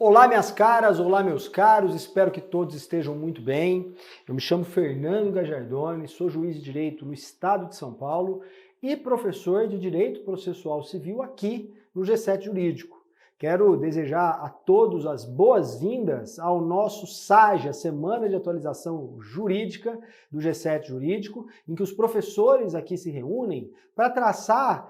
Olá, minhas caras, olá, meus caros, espero que todos estejam muito bem. Eu me chamo Fernando Gagliardoni, sou juiz de direito no estado de São Paulo e professor de Direito Processual Civil aqui no G7 Jurídico. Quero desejar a todos as boas-vindas ao nosso SAJA, Semana de Atualização Jurídica do G7 Jurídico, em que os professores aqui se reúnem para traçar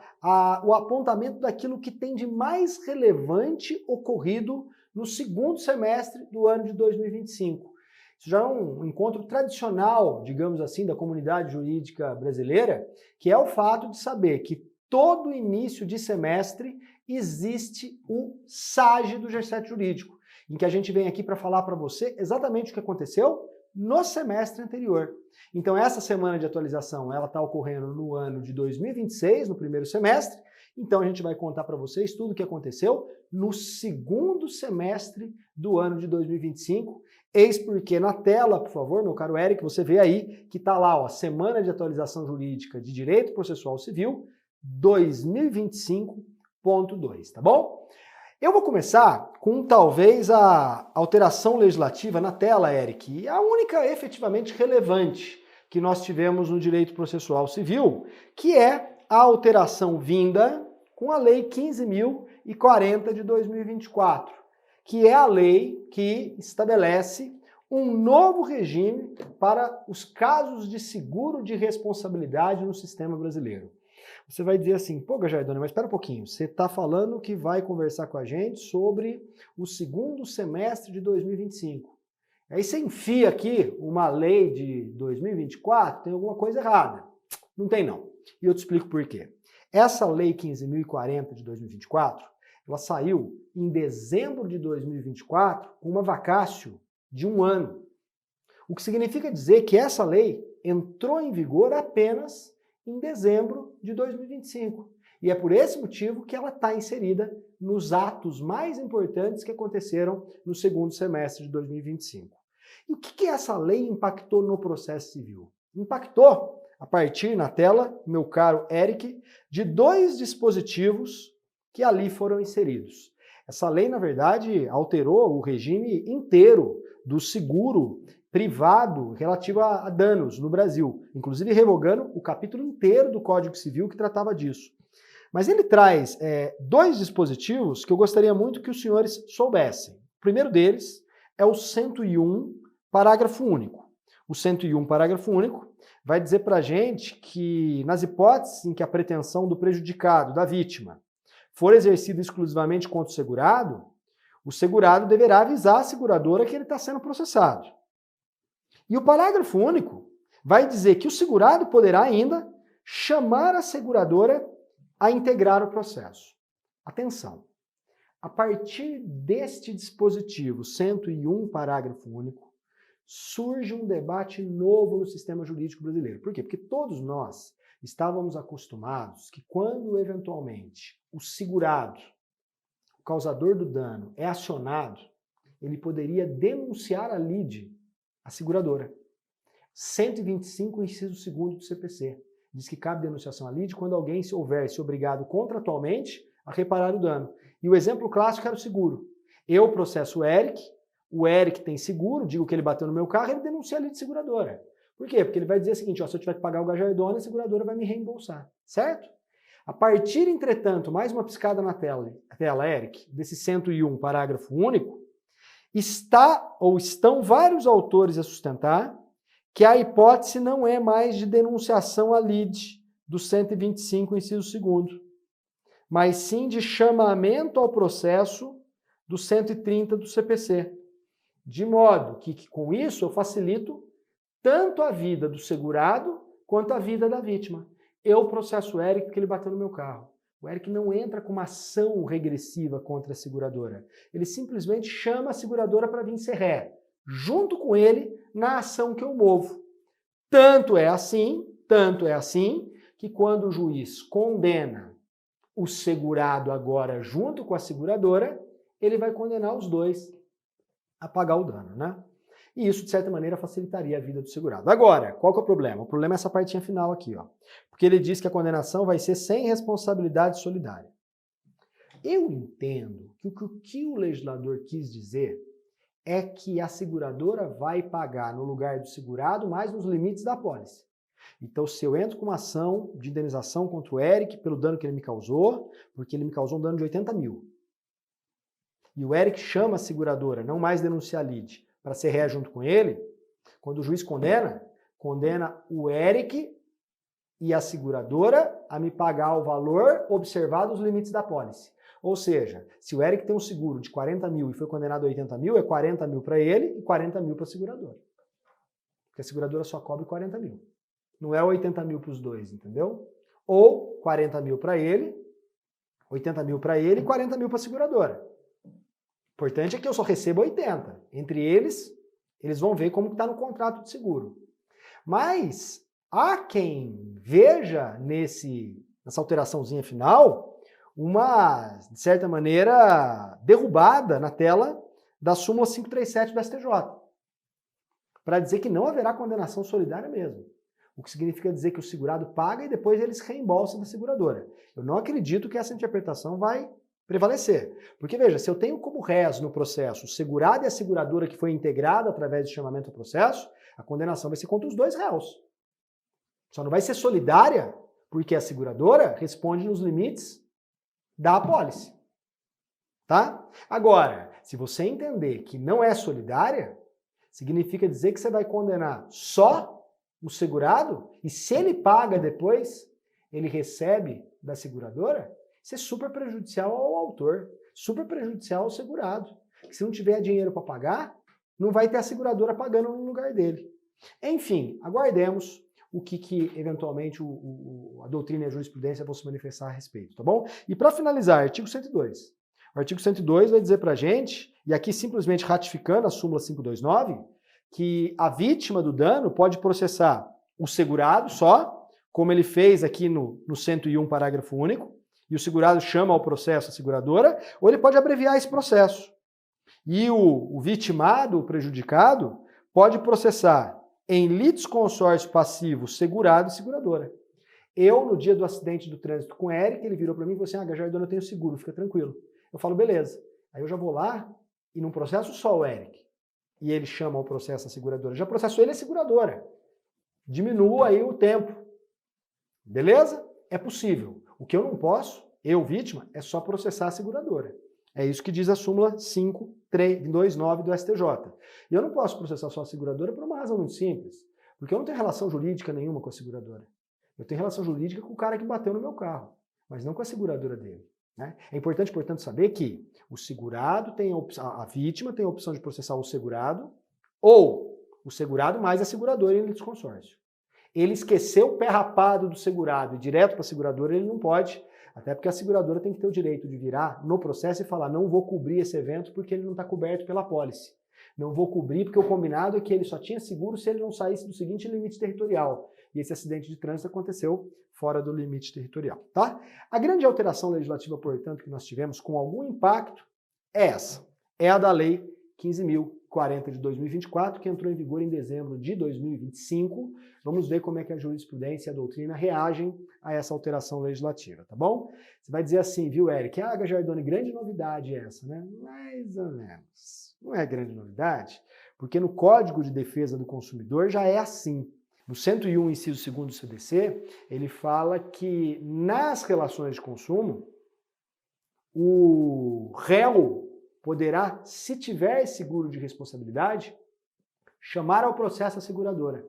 o apontamento daquilo que tem de mais relevante ocorrido no segundo semestre do ano de 2025. Isso já é um encontro tradicional, digamos assim, da comunidade jurídica brasileira, que é o fato de saber que todo início de semestre existe o SAJE do G7 Jurídico, em que a gente vem aqui para falar para você exatamente o que aconteceu no semestre anterior. Então essa semana de atualização, ela está ocorrendo no ano de 2026, no primeiro semestre. Então a gente vai contar para vocês tudo o que aconteceu no segundo semestre do ano de 2025. Eis porque na tela, por favor, meu caro Eric, você vê aí que está lá, ó, Semana de Atualização Jurídica de Direito Processual Civil 2025.2, tá bom? Eu vou começar com talvez a alteração legislativa na tela, Eric, a única efetivamente relevante que nós tivemos no direito processual civil, que é a alteração vinda com a Lei 15.040 de 2024, que é a lei que estabelece um novo regime para os casos de seguro de responsabilidade no sistema brasileiro. Você vai dizer assim, pô, Gagliardoni, mas espera um pouquinho, você está falando que vai conversar com a gente sobre o segundo semestre de 2025. Aí você enfia aqui uma lei de 2024, tem alguma coisa errada. Não tem não. E eu te explico por quê. Essa lei 15.040 de 2024, ela saiu em dezembro de 2024 com uma vacácio de 1 ano. O que significa dizer que essa lei entrou em vigor apenas em dezembro de 2025. E é por esse motivo que ela está inserida nos atos mais importantes que aconteceram no segundo semestre de 2025. E o que essa lei impactou no processo civil? Impactou, a partir na tela, meu caro Eric, de 2 dispositivos que ali foram inseridos. Essa lei, na verdade, alterou o regime inteiro do seguro privado relativo a danos no Brasil, inclusive revogando o capítulo inteiro do Código Civil que tratava disso. Mas ele traz 2 dispositivos que eu gostaria muito que os senhores soubessem. O primeiro deles é o 101, parágrafo único. O 101, parágrafo único, vai dizer para a gente que nas hipóteses em que a pretensão do prejudicado, da vítima, for exercida exclusivamente contra o segurado deverá avisar a seguradora que ele está sendo processado. E o parágrafo único vai dizer que o segurado poderá ainda chamar a seguradora a integrar o processo. Atenção! A partir deste dispositivo 101, parágrafo único, surge um debate novo no sistema jurídico brasileiro. Por quê? Porque todos nós estávamos acostumados que quando eventualmente o segurado, o causador do dano, é acionado, ele poderia denunciar a lide, a seguradora. 125, inciso 2º do CPC. Diz que cabe denunciação à lide quando alguém se obrigado contratualmente a reparar o dano. E o exemplo clássico era o seguro. Eu processo o Eric tem seguro, digo que ele bateu no meu carro, ele denuncia a lide seguradora. Por quê? Porque ele vai dizer o seguinte, ó, se eu tiver que pagar o Gagliardoni, a seguradora vai me reembolsar. Certo? A partir, entretanto, mais uma piscada na tela, Eric, desse 101, parágrafo único, estão vários autores a sustentar que a hipótese não é mais de denunciação à lide do 125, inciso 2º, mas sim de chamamento ao processo do 130 do CPC. De modo que com isso eu facilito tanto a vida do segurado quanto a vida da vítima. Eu processo o Eric porque ele bateu no meu carro. O Eric não entra com uma ação regressiva contra a seguradora. Ele simplesmente chama a seguradora para vir ser ré, junto com ele, na ação que eu movo. Tanto é assim, que quando o juiz condena o segurado agora junto com a seguradora, ele vai condenar os dois a pagar o dano, né? E isso, de certa maneira, facilitaria a vida do segurado. Agora, qual que é o problema? O problema é essa partinha final aqui, ó. Porque ele diz que a condenação vai ser sem responsabilidade solidária. Eu entendo que o que o legislador quis dizer é que a seguradora vai pagar no lugar do segurado, mais nos limites da apólice. Então, se eu entro com uma ação de indenização contra o Eric pelo dano que ele me causou, porque ele me causou um dano de 80 mil, e o Eric chama a seguradora, não mais denunciar a lide, para ser ré junto com ele, quando o juiz condena o Eric e a seguradora a me pagar o valor observado os limites da apólice. Ou seja, se o Eric tem um seguro de 40 mil e foi condenado a 80 mil, é 40 mil para ele e 40 mil para a seguradora. Porque a seguradora só cobre 40 mil. Não é 80 mil para os dois, entendeu? Ou 40 mil para ele, 80 mil para ele e 40 mil para a seguradora. O importante é que eu só recebo 80. Entre eles vão ver como está no contrato de seguro. Mas há quem veja nessa alteraçãozinha final uma, de certa maneira, derrubada na tela da súmula 537 do STJ, para dizer que não haverá condenação solidária mesmo. O que significa dizer que o segurado paga e depois eles reembolsam da seguradora. Eu não acredito que essa interpretação vai prevalecer. Porque, veja, se eu tenho como réis no processo o segurado e a seguradora que foi integrada através de chamamento ao processo, a condenação vai ser contra os dois réus. Só não vai ser solidária porque a seguradora responde nos limites da apólice. Tá? Agora, se você entender que não é solidária, significa dizer que você vai condenar só o segurado e se ele paga depois, ele recebe da seguradora, isso é super prejudicial ao autor, super prejudicial ao segurado. Se não tiver dinheiro para pagar, não vai ter a seguradora pagando no lugar dele. Enfim, aguardemos o que eventualmente a doutrina e a jurisprudência vão se manifestar a respeito, tá bom? E para finalizar, artigo 102. O artigo 102 vai dizer pra gente, e aqui simplesmente ratificando a súmula 529, que a vítima do dano pode processar o segurado só, como ele fez aqui no 101, parágrafo único, e o segurado chama ao processo a seguradora, ou ele pode abreviar esse processo. E o vitimado, o prejudicado, pode processar em litisconsórcio passivo segurado e seguradora. Eu, no dia do acidente do trânsito com o Eric, ele virou para mim e falou assim, Gajardona, eu tenho seguro, fica tranquilo. Eu falo, beleza. Aí eu já vou lá e não processo só o Eric. E ele chama o processo a seguradora. Já processo ele a seguradora. Diminua aí o tempo. Beleza? É possível. O que eu não posso, eu, vítima, é só processar a seguradora. É isso que diz a súmula 529 do STJ. E eu não posso processar só a seguradora por uma razão muito simples. Porque eu não tenho relação jurídica nenhuma com a seguradora. Eu tenho relação jurídica com o cara que bateu no meu carro, mas não com a seguradora dele. Né? É importante, portanto, saber que o segurado tem a vítima tem a opção de processar o segurado ou o segurado mais a seguradora em litisconsórcio. Ele esqueceu o pé rapado do segurado e direto para a seguradora, ele não pode, até porque a seguradora tem que ter o direito de virar no processo e falar, não vou cobrir esse evento porque ele não está coberto pela apólice. Não vou cobrir porque o combinado é que ele só tinha seguro se ele não saísse do seguinte limite territorial. E esse acidente de trânsito aconteceu fora do limite territorial, tá? A grande alteração legislativa, portanto, que nós tivemos com algum impacto é essa. É a da Lei 15.040 de 2024, que entrou em vigor em dezembro de 2025. Vamos ver como é que a jurisprudência e a doutrina reagem a essa alteração legislativa, tá bom? Você vai dizer assim, viu, Eric? Gajardoni, grande novidade essa, né? Mais ou menos. Não é grande novidade, porque no Código de Defesa do Consumidor já é assim. No 101, inciso 2º do CDC, ele fala que nas relações de consumo, o réu poderá, se tiver seguro de responsabilidade, chamar ao processo a seguradora,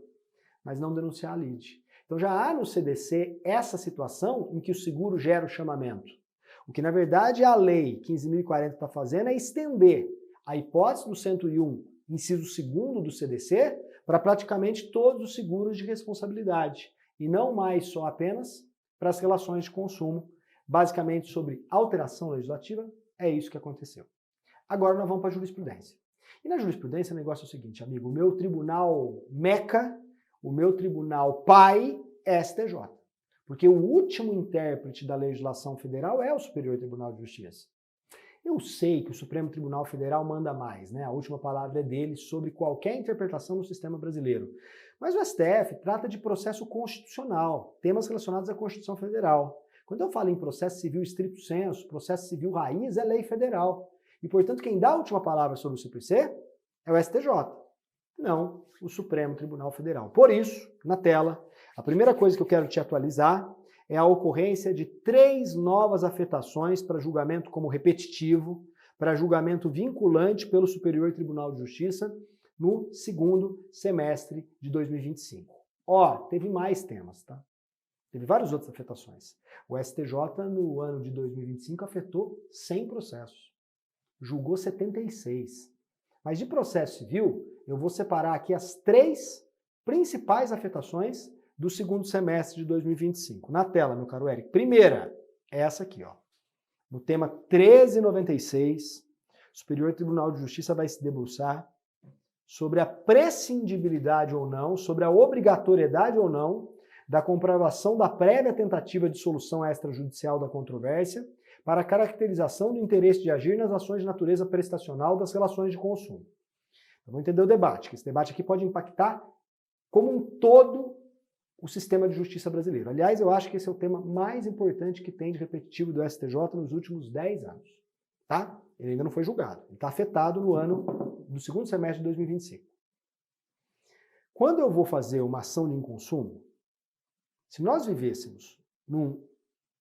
mas não denunciar a lide. Então já há no CDC essa situação em que o seguro gera o chamamento. O que na verdade a Lei 15.040 está fazendo é estender a hipótese do 101, inciso 2º do CDC, para praticamente todos os seguros de responsabilidade, e não mais só apenas para as relações de consumo. Basicamente sobre alteração legislativa, é isso que aconteceu. Agora nós vamos para a jurisprudência. E na jurisprudência o negócio é o seguinte, amigo, o meu tribunal meca, o meu tribunal pai é STJ. Porque o último intérprete da legislação federal é o Superior Tribunal de Justiça. Eu sei que o Supremo Tribunal Federal manda mais, né? A última palavra é dele sobre qualquer interpretação no sistema brasileiro. Mas o STF trata de processo constitucional, temas relacionados à Constituição Federal. Quando eu falo em processo civil estrito sensu, processo civil raiz, é lei federal. E, portanto, quem dá a última palavra sobre o CPC é o STJ, não o Supremo Tribunal Federal. Por isso, na tela, a primeira coisa que eu quero te atualizar é a ocorrência de 3 novas afetações para julgamento como repetitivo, para julgamento vinculante pelo Superior Tribunal de Justiça no segundo semestre de 2025. Teve mais temas, tá? Teve várias outras afetações. O STJ, no ano de 2025, afetou 100 processos. Julgou 76. Mas de processo civil, eu vou separar aqui as 3 principais afetações do segundo semestre de 2025. Na tela, meu caro Eric. Primeira, é essa aqui, ó. No tema 1396, o Superior Tribunal de Justiça vai se debruçar sobre a prescindibilidade ou não, sobre a obrigatoriedade ou não da comprovação da prévia tentativa de solução extrajudicial da controvérsia para a caracterização do interesse de agir nas ações de natureza prestacional das relações de consumo. Vamos entender o debate, que esse debate aqui pode impactar como um todo o sistema de justiça brasileiro. Aliás, eu acho que esse é o tema mais importante que tem de repetitivo do STJ nos últimos 10 anos. Tá? Ele ainda não foi julgado. Ele está afetado no ano do segundo semestre de 2025. Quando eu vou fazer uma ação de inconsumo, se nós vivêssemos num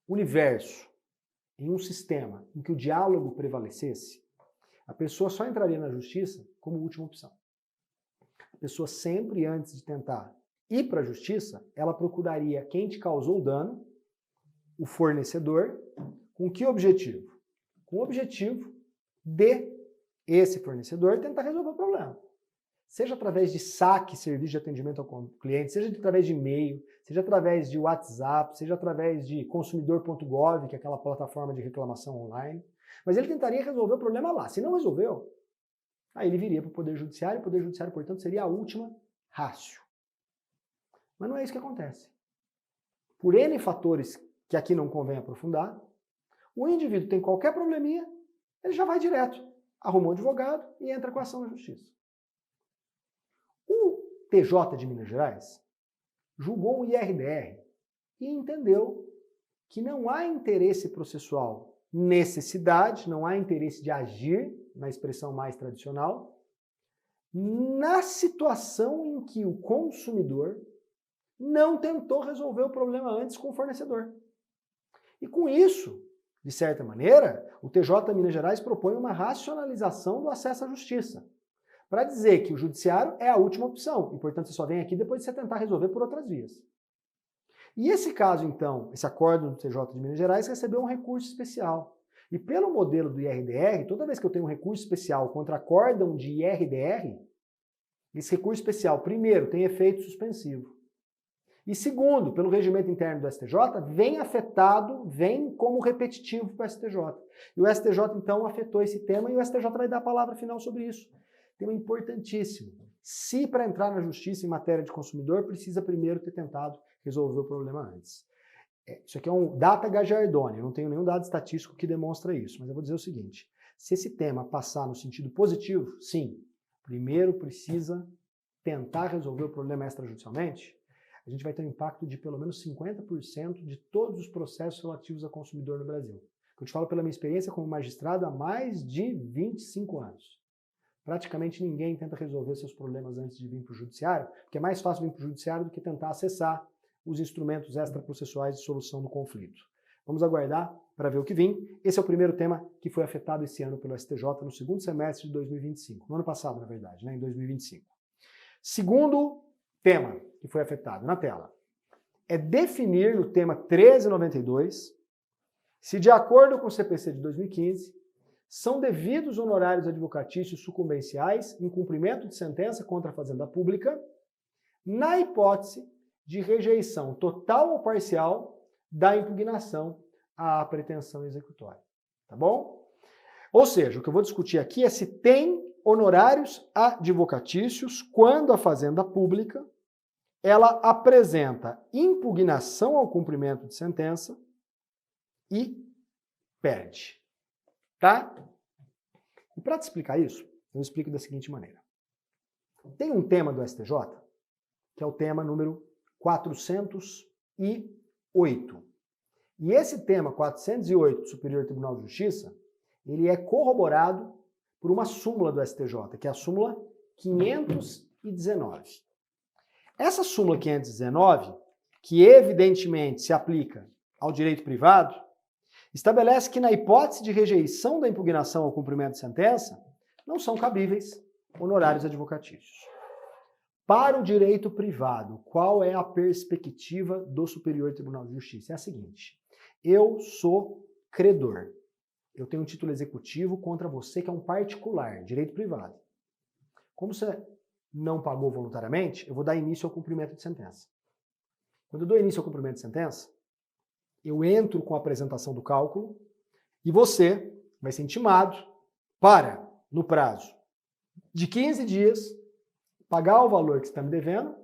universo, em um sistema em que o diálogo prevalecesse, a pessoa só entraria na justiça como última opção. A pessoa sempre, antes de tentar ir para a justiça, ela procuraria quem te causou o dano, o fornecedor, com que objetivo? Com o objetivo de esse fornecedor tentar resolver o problema. Seja através de saque, serviço de atendimento ao cliente, seja através de e-mail, seja através de WhatsApp, seja através de consumidor.gov, que é aquela plataforma de reclamação online. Mas ele tentaria resolver o problema lá. Se não resolveu, aí ele viria para o Poder Judiciário, e o Poder Judiciário, portanto, seria a última ratio. Mas não é isso que acontece. Por N fatores que aqui não convém aprofundar, o indivíduo tem qualquer probleminha, ele já vai direto, arruma um advogado e entra com a ação na justiça. O TJ de Minas Gerais julgou um IRDR e entendeu que não há interesse processual, necessidade, não há interesse de agir, na expressão mais tradicional, na situação em que o consumidor não tentou resolver o problema antes com o fornecedor. E com isso, de certa maneira, o TJ Minas Gerais propõe uma racionalização do acesso à justiça, para dizer que o judiciário é a última opção, e portanto você só vem aqui depois de você tentar resolver por outras vias. E esse caso, então, esse acordo do TJ de Minas Gerais recebeu um recurso especial. E pelo modelo do IRDR, toda vez que eu tenho um recurso especial contra acórdão de IRDR, esse recurso especial, primeiro, tem efeito suspensivo. E segundo, pelo regimento interno do STJ, vem afetado, vem como repetitivo para o STJ. E o STJ, então, afetou esse tema e o STJ vai dar a palavra final sobre isso. Tema importantíssimo. Se para entrar na justiça em matéria de consumidor, precisa primeiro ter tentado resolver o problema antes. Isso aqui é um data Gagliardoni, eu não tenho nenhum dado estatístico que demonstra isso, mas eu vou dizer o seguinte, se esse tema passar no sentido positivo, sim, primeiro precisa tentar resolver o problema extrajudicialmente, a gente vai ter um impacto de pelo menos 50% de todos os processos relativos a consumidor no Brasil. Eu te falo pela minha experiência como magistrado há mais de 25 anos. Praticamente ninguém tenta resolver seus problemas antes de vir para o judiciário, porque é mais fácil vir para o judiciário do que tentar acessar os instrumentos extraprocessuais de solução do conflito. Vamos aguardar para ver o que vem. Esse é o primeiro tema que foi afetado esse ano pelo STJ no segundo semestre de 2025. No ano passado, na verdade, em 2025. Segundo tema que foi afetado, na tela, é definir no tema 1392 se, de acordo com o CPC de 2015, são devidos honorários advocatícios sucumbenciais em cumprimento de sentença contra a Fazenda Pública, na hipótese de rejeição total ou parcial da impugnação à pretensão executória. Tá bom? Ou seja, o que eu vou discutir aqui é se tem honorários advocatícios quando a Fazenda Pública ela apresenta impugnação ao cumprimento de sentença e perde. Tá? E para te explicar isso, eu explico da seguinte maneira. Tem um tema do STJ, que é o tema número 408, E esse tema 408 do Superior Tribunal de Justiça, ele é corroborado por uma súmula do STJ, que é a súmula 519. Essa súmula 519, que evidentemente se aplica ao direito privado, estabelece que na hipótese de rejeição da impugnação ao cumprimento de sentença, não são cabíveis honorários advocatícios. Para o direito privado, qual é a perspectiva do Superior Tribunal de Justiça? É a seguinte: eu sou credor. Eu tenho um título executivo contra você que é um particular, direito privado. Como você não pagou voluntariamente, eu vou dar início ao cumprimento de sentença. Quando eu dou início ao cumprimento de sentença, eu entro com a apresentação do cálculo e você vai ser intimado para, no prazo de 15 dias, pagar o valor que você está me devendo,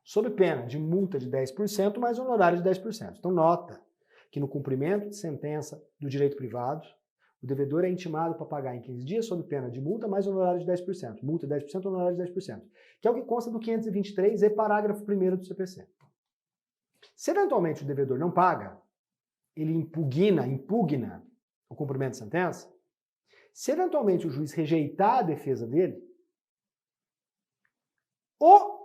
sob pena de multa de 10% mais honorário de 10%. Então nota que no cumprimento de sentença do direito privado, o devedor é intimado para pagar em 15 dias sob pena de multa mais honorário de 10%. Multa 10%, honorário de 10%. Que é o que consta do 523 e parágrafo 1º do CPC. Se eventualmente o devedor não paga, ele impugna o cumprimento de sentença. Se eventualmente o juiz rejeitar a defesa dele, o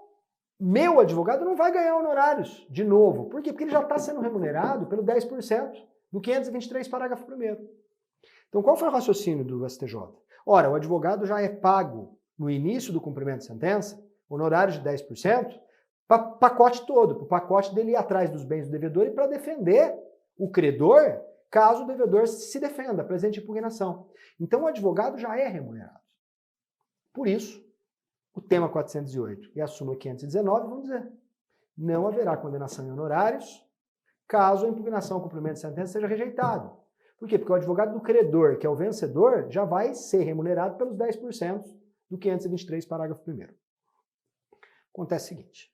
meu advogado não vai ganhar honorários de novo. Por quê? Porque ele já está sendo remunerado pelo 10% do 523, parágrafo 1º. Então, qual foi o raciocínio do STJ? Ora, o advogado já é pago no início do cumprimento de sentença, honorários de 10%, para o pacote todo, para o pacote dele ir atrás dos bens do devedor e para defender o credor, caso o devedor se defenda, presente impugnação. Então, o advogado já é remunerado. Por isso, o tema 408 e a súmula 519 vão dizer: não haverá condenação em honorários caso a impugnação ao cumprimento de sentença seja rejeitada. Por quê? Porque o advogado do credor, que é o vencedor, já vai ser remunerado pelos 10% do 523, parágrafo 1º. Acontece o seguinte: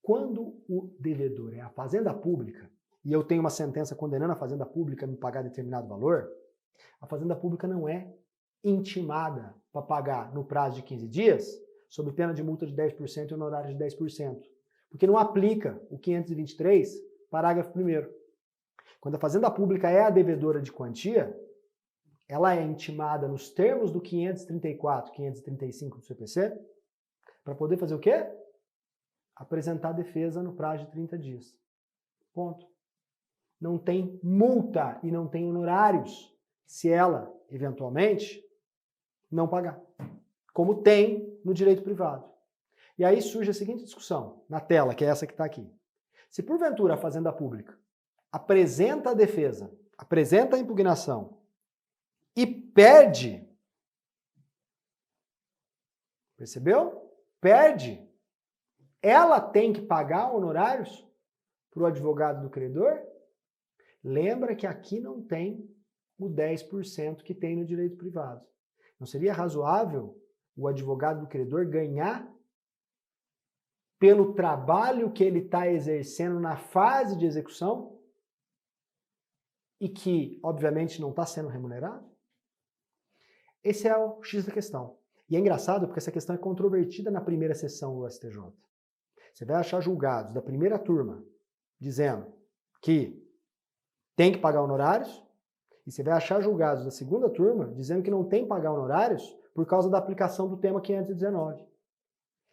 quando o devedor é a fazenda pública, e eu tenho uma sentença condenando a fazenda pública a me pagar determinado valor, a fazenda pública não é intimada para pagar no prazo de 15 dias, sob pena de multa de 10% e honorário de 10%. Porque não aplica o 523, parágrafo 1º. Quando a fazenda pública é a devedora de quantia, ela é intimada nos termos do 534, 535 do CPC, para poder fazer o quê? Apresentar a defesa no prazo de 30 dias. Ponto. Não tem multa e não tem honorários se ela, eventualmente, não pagar. Como tem no direito privado. E aí surge a seguinte discussão, na tela, que é essa que está aqui. Se porventura a fazenda pública apresenta a defesa, apresenta a impugnação e perde, percebeu? Perde. Ela tem que pagar honorários para o advogado do credor? Lembra que aqui não tem o 10% que tem no direito privado. Não seria razoável o advogado do credor ganhar pelo trabalho que ele está exercendo na fase de execução e que, obviamente, não está sendo remunerado? Esse é o X da questão. E é engraçado porque essa questão é controvertida na primeira sessão do STJ. Você vai achar julgados da primeira turma dizendo que tem que pagar honorários, e você vai achar julgados da segunda turma dizendo que não tem que pagar honorários por causa da aplicação do tema 519.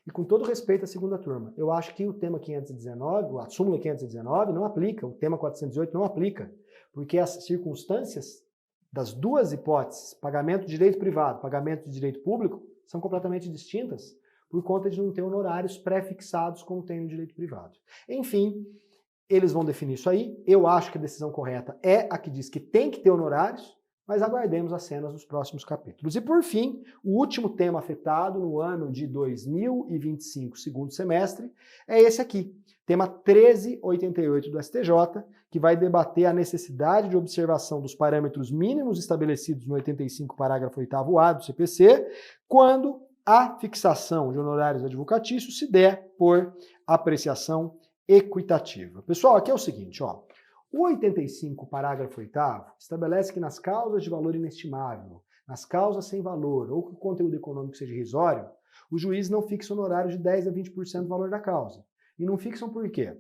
E com todo respeito à segunda turma, eu acho que o tema 519, a súmula 519 não aplica, o tema 408 não aplica, porque as circunstâncias das duas hipóteses, pagamento de direito privado, pagamento de direito público, são completamente distintas por conta de não ter honorários pré-fixados como tem no direito privado. Enfim, eles vão definir isso aí. Eu acho que a decisão correta é a que diz que tem que ter honorários, mas aguardemos as cenas dos próximos capítulos. E por fim, o último tema afetado no ano de 2025, segundo semestre, é esse aqui, tema 1388 do STJ, que vai debater a necessidade de observação dos parâmetros mínimos estabelecidos no 85, parágrafo 8º-A do CPC, quando a fixação de honorários advocatícios se der por apreciação equitativa. Pessoal, aqui é o seguinte, ó. O 85, parágrafo 8º, estabelece que nas causas de valor inestimável, nas causas sem valor ou que o conteúdo econômico seja irrisório, os juízes não fixam honorários de 10% a 20% do valor da causa. E não fixam por quê?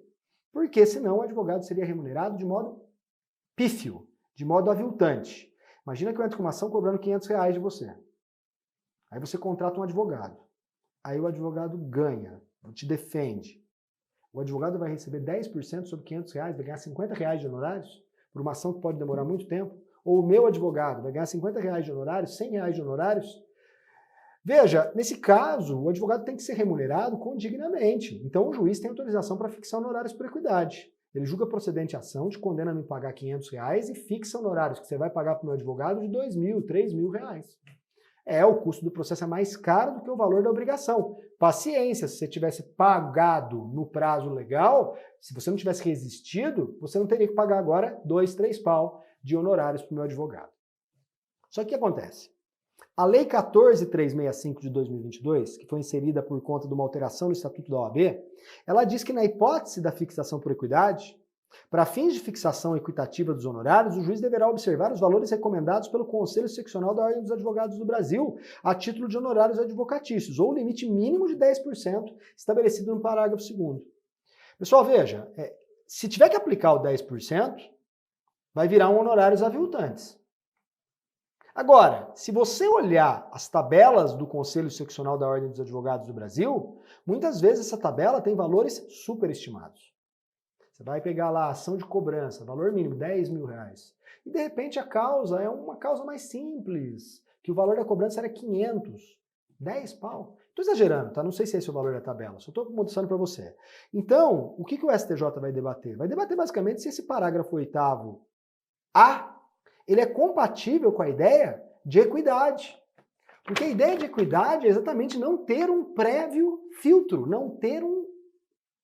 Porque senão o advogado seria remunerado de modo pífio, de modo aviltante. Imagina que eu entro com uma ação cobrando R$500 de você. Aí você contrata um advogado. Aí o advogado ganha, te defende. O advogado vai receber 10% sobre R$500, vai ganhar R$50 de honorários por uma ação que pode demorar muito tempo. Ou o meu advogado vai ganhar R$50 de honorários, R$100 de honorários. Veja, nesse caso, o advogado tem que ser remunerado condignamente. Então o juiz tem autorização para fixar honorários por equidade. Ele julga procedente a ação, te condena a me pagar R$500 e fixa honorários que você vai pagar para o meu advogado de R$2.000, R$3.000. O custo do processo é mais caro do que o valor da obrigação. Paciência, se você tivesse pagado no prazo legal, se você não tivesse resistido, você não teria que pagar agora 2, 3 pau de honorários para o meu advogado. Só que o que acontece? A Lei 14.365 de 2022, que foi inserida por conta de uma alteração no Estatuto da OAB, ela diz que na hipótese da fixação por equidade, para fins de fixação equitativa dos honorários, o juiz deverá observar os valores recomendados pelo Conselho Seccional da Ordem dos Advogados do Brasil a título de honorários advocatícios, ou o limite mínimo de 10% estabelecido no parágrafo 2º. Pessoal, veja, se tiver que aplicar o 10%, vai virar um honorários aviltantes. Agora, se você olhar as tabelas do Conselho Seccional da Ordem dos Advogados do Brasil, muitas vezes essa tabela tem valores superestimados. Você vai pegar lá a ação de cobrança, valor mínimo, R$10.000. E de repente a causa é uma causa mais simples, que o valor da cobrança era 500, 10 pau. Estou exagerando, tá? Não sei se esse é o valor da tabela, só estou mostrando para você. Então, o que o STJ vai debater? Vai debater basicamente se esse parágrafo 8º-A, ele é compatível com a ideia de equidade. Porque a ideia de equidade é exatamente não ter um prévio filtro, não ter um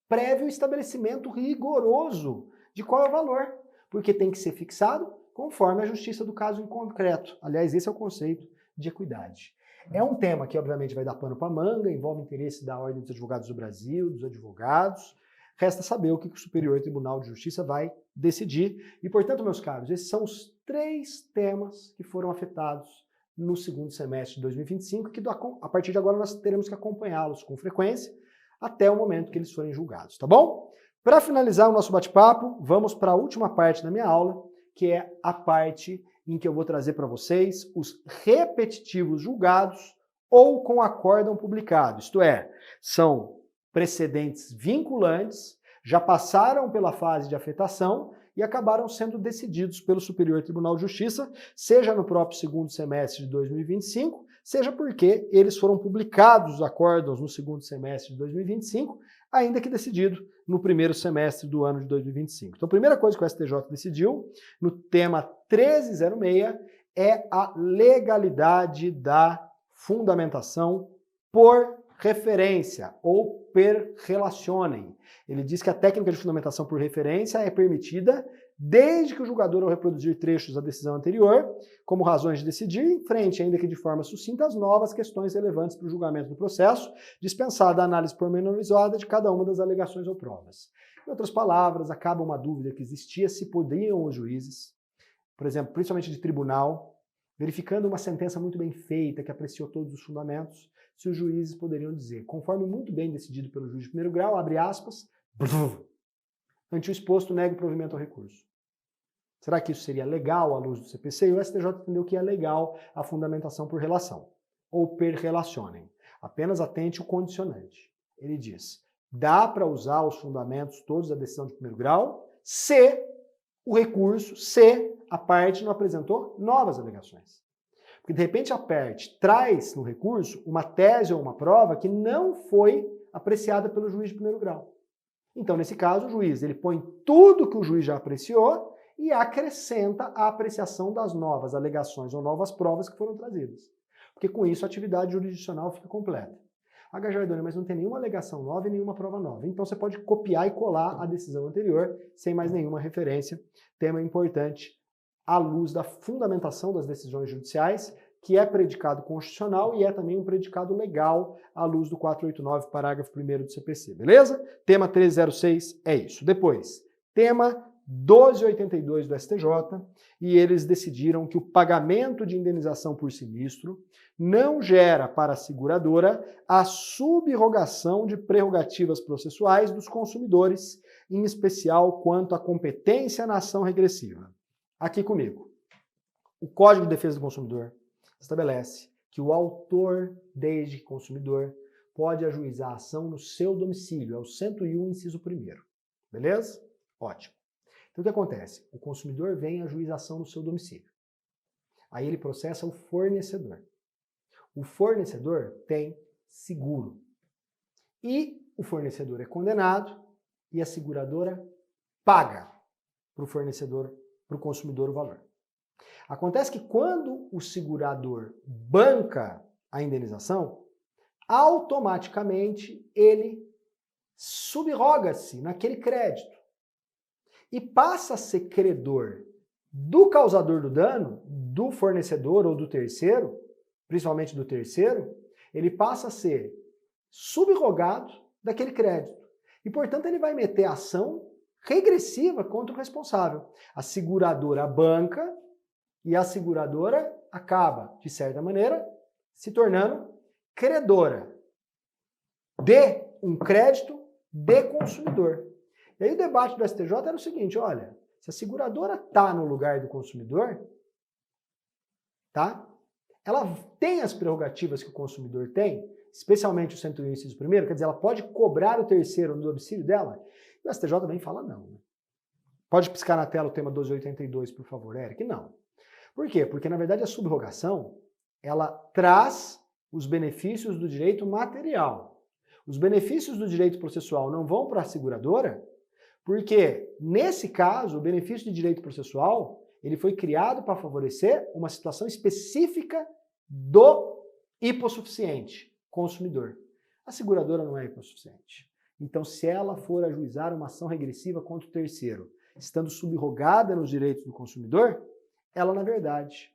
prévio estabelecimento rigoroso de qual é o valor, porque tem que ser fixado conforme a justiça do caso em concreto. Aliás, esse é o conceito de equidade. É um tema que, obviamente, vai dar pano para manga, envolve interesse da Ordem dos Advogados do Brasil, dos advogados. Resta saber o que o Superior Tribunal de Justiça vai decidir. E, portanto, meus caros, esses são os 3 temas que foram afetados no 2º semestre de 2025, que a partir de agora nós teremos que acompanhá-los com frequência, até o momento que eles forem julgados, tá bom? Para finalizar o nosso bate-papo, vamos para a última parte da minha aula, que é a parte em que eu vou trazer para vocês os repetitivos julgados ou com acórdão publicado, isto é, são precedentes vinculantes, já passaram pela fase de afetação e acabaram sendo decididos pelo Superior Tribunal de Justiça, seja no próprio 2º semestre de 2025, seja porque eles foram publicados, os acórdãos, no 2º semestre de 2025, ainda que decidido no 1º semestre do ano de 2025. Então, a primeira coisa que o STJ decidiu, no tema 1306, é a legalidade da fundamentação por referência, ou per relacionem. Ele diz que a técnica de fundamentação por referência é permitida desde que o julgador, ao reproduzir trechos da decisão anterior, como razões de decidir, enfrente, ainda que de forma sucinta, as novas questões relevantes para o julgamento do processo, dispensada a análise pormenorizada de cada uma das alegações ou provas. Em outras palavras, acaba uma dúvida que existia se podiam os juízes, por exemplo, principalmente de tribunal, verificando uma sentença muito bem feita, que apreciou todos os fundamentos, se os juízes poderiam dizer, conforme muito bem decidido pelo juiz de primeiro grau, abre aspas, ante o exposto, nega o provimento ao recurso. Será que isso seria legal à luz do CPC? E o STJ entendeu que é legal a fundamentação por relação, ou per relacionem. Apenas atente o condicionante. Ele diz, dá para usar os fundamentos todos da decisão de primeiro grau se o recurso, se a parte não apresentou novas alegações. Porque, de repente, a parte traz no recurso uma tese ou uma prova que não foi apreciada pelo juiz de primeiro grau. Então, nesse caso, o juiz ele põe tudo que o juiz já apreciou e acrescenta a apreciação das novas alegações ou novas provas que foram trazidas. Porque, com isso, a atividade jurisdicional fica completa. Gajardoni, mas não tem nenhuma alegação nova e nenhuma prova nova. Então, você pode copiar e colar a decisão anterior sem mais nenhuma referência. Tema importante à luz da fundamentação das decisões judiciais, que é predicado constitucional e é também um predicado legal à luz do 489, parágrafo 1º do CPC, beleza? Tema 1306 é isso. Depois, tema 1282 do STJ e eles decidiram que o pagamento de indenização por sinistro não gera para a seguradora a subrogação de prerrogativas processuais dos consumidores, em especial quanto à competência na ação regressiva. Aqui comigo. O Código de Defesa do Consumidor estabelece que o autor, desde consumidor, pode ajuizar a ação no seu domicílio, é o 101, inciso 1º. Beleza? Ótimo. Então o que acontece? O consumidor vem ajuizar a ação no seu domicílio. Aí ele processa o fornecedor. O fornecedor tem seguro. E o fornecedor é condenado e a seguradora paga para o fornecedor, para o consumidor o valor. Acontece que quando o segurador banca a indenização, automaticamente ele subroga-se naquele crédito e passa a ser credor do causador do dano, do fornecedor ou do terceiro, principalmente do terceiro, ele passa a ser subrogado daquele crédito. E, portanto, ele vai meter ação regressiva contra o responsável. A seguradora banca e a seguradora acaba, de certa maneira, se tornando credora de um crédito de consumidor. E aí o debate do STJ era o seguinte, olha, se a seguradora está no lugar do consumidor, tá? Ela tem as prerrogativas que o consumidor tem, especialmente o 101, inciso 1º, quer dizer, ela pode cobrar o terceiro no domicílio dela? E o STJ também fala não. Pode piscar na tela o tema 1282, por favor, Eric? Não. Por quê? Porque, na verdade, a subrogação, ela traz os benefícios do direito material. Os benefícios do direito processual não vão para a seguradora, porque, nesse caso, o benefício de direito processual, ele foi criado para favorecer uma situação específica do hipossuficiente, consumidor. A seguradora não é hipossuficiente. Então, se ela for ajuizar uma ação regressiva contra o terceiro, estando subrogada nos direitos do consumidor, ela, na verdade,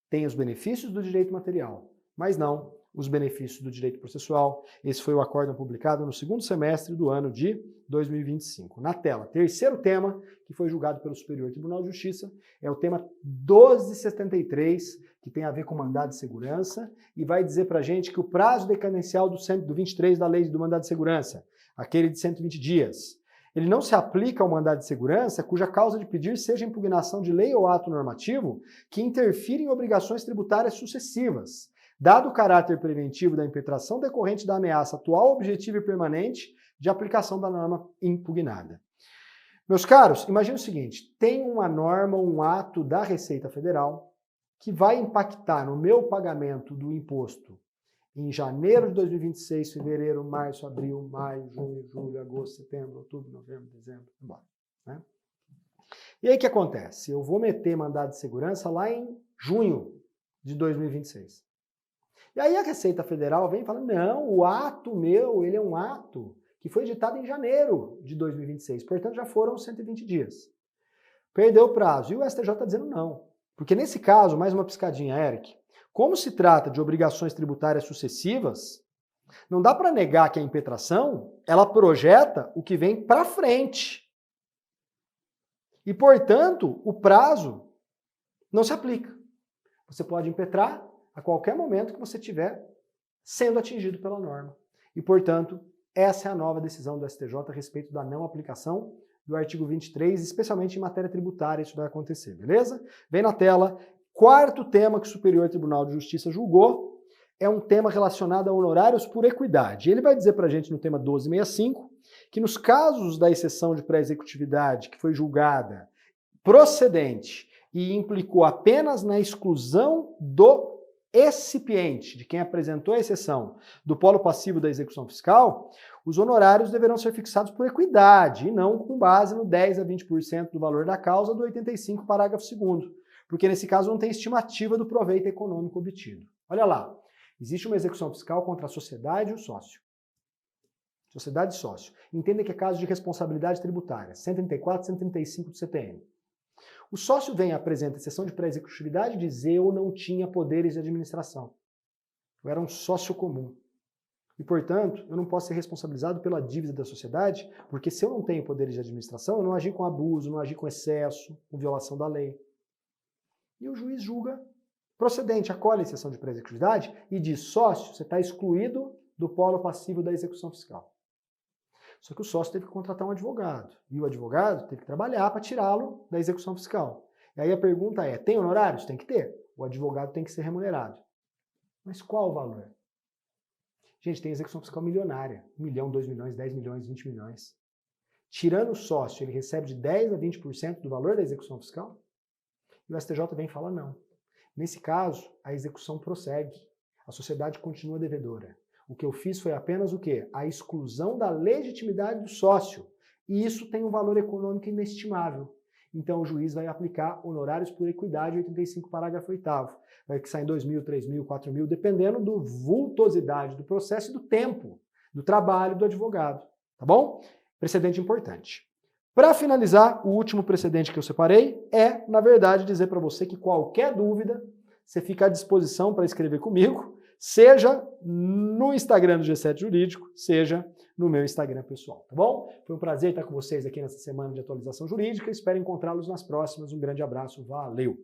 tem os benefícios do direito material, mas não os benefícios do direito processual. Esse foi o acórdão publicado no segundo semestre do ano de 2025. Na tela, terceiro tema, que foi julgado pelo Superior Tribunal de Justiça, é o tema 1273, que tem a ver com mandado de segurança, e vai dizer pra gente que o prazo decadencial do 23 da lei do mandado de segurança, aquele de 120 dias, ele não se aplica ao mandado de segurança cuja causa de pedir seja impugnação de lei ou ato normativo que interfira em obrigações tributárias sucessivas, dado o caráter preventivo da impetração decorrente da ameaça atual, objetiva e permanente de aplicação da norma impugnada. Meus caros, imagine o seguinte, tem uma norma, um ato da Receita Federal que vai impactar no meu pagamento do imposto em janeiro de 2026, fevereiro, março, abril, maio, junho, julho, agosto, setembro, outubro, novembro, dezembro, embora. Né? E aí o que acontece? Eu vou meter mandado de segurança lá em junho de 2026. E aí a Receita Federal vem e fala, não, o ato meu, ele é um ato que foi editado em janeiro de 2026, portanto já foram 120 dias. Perdeu o prazo. E o STJ está dizendo não. Porque nesse caso, mais uma piscadinha, Eric, como se trata de obrigações tributárias sucessivas, não dá para negar que a impetração, ela projeta o que vem para frente. E, portanto, o prazo não se aplica. Você pode impetrar a qualquer momento que você estiver sendo atingido pela norma. E, portanto, essa é a nova decisão do STJ a respeito da não aplicação do artigo 23, especialmente em matéria tributária, isso vai acontecer, beleza? Vem na tela. Quarto tema que o Superior Tribunal de Justiça julgou é um tema relacionado a honorários por equidade. Ele vai dizer para a gente no tema 1265 que nos casos da exceção de pré-executividade que foi julgada procedente e implicou apenas na exclusão do excipiente, de quem apresentou a exceção do polo passivo da execução fiscal, os honorários deverão ser fixados por equidade e não com base no 10 a 20% do valor da causa do 85, parágrafo 2º. Porque nesse caso não tem estimativa do proveito econômico obtido. Olha lá, existe uma execução fiscal contra a sociedade e o sócio. Sociedade e sócio. Entenda que é caso de responsabilidade tributária, 134 e 135 do CTN. O sócio vem e apresenta exceção de pré-executividade e diz eu não tinha poderes de administração. Eu era um sócio comum. E, portanto, eu não posso ser responsabilizado pela dívida da sociedade, porque se eu não tenho poderes de administração, eu não agi com abuso, não agi com excesso, com violação da lei. E o juiz julga procedente, acolhe a exceção de pré-executividade e diz, sócio, você está excluído do polo passivo da execução fiscal. Só que o sócio teve que contratar um advogado, e o advogado teve que trabalhar para tirá-lo da execução fiscal. E aí a pergunta é, tem honorários? Tem que ter. O advogado tem que ser remunerado. Mas qual o valor? Gente, tem execução fiscal milionária. 1 milhão, 2 milhões, 10 milhões, 20 milhões. Tirando o sócio, ele recebe de 10% a 20% do valor da execução fiscal? E o STJ vem e fala não. Nesse caso, a execução prossegue. A sociedade continua devedora. O que eu fiz foi apenas o quê? A exclusão da legitimidade do sócio. E isso tem um valor econômico inestimável. Então o juiz vai aplicar honorários por equidade, 85, parágrafo 8º. Vai que sair em 2 mil, 3 mil, 4 mil, dependendo da vultosidade do processo e do tempo, do trabalho do advogado. Tá bom? Precedente importante. Para finalizar, o último precedente que eu separei é, na verdade, dizer para você que qualquer dúvida, você fica à disposição para escrever comigo, seja no Instagram do G7 Jurídico, seja no meu Instagram pessoal, tá bom? Foi um prazer estar com vocês aqui nessa semana de atualização jurídica, espero encontrá-los nas próximas. Um grande abraço, valeu!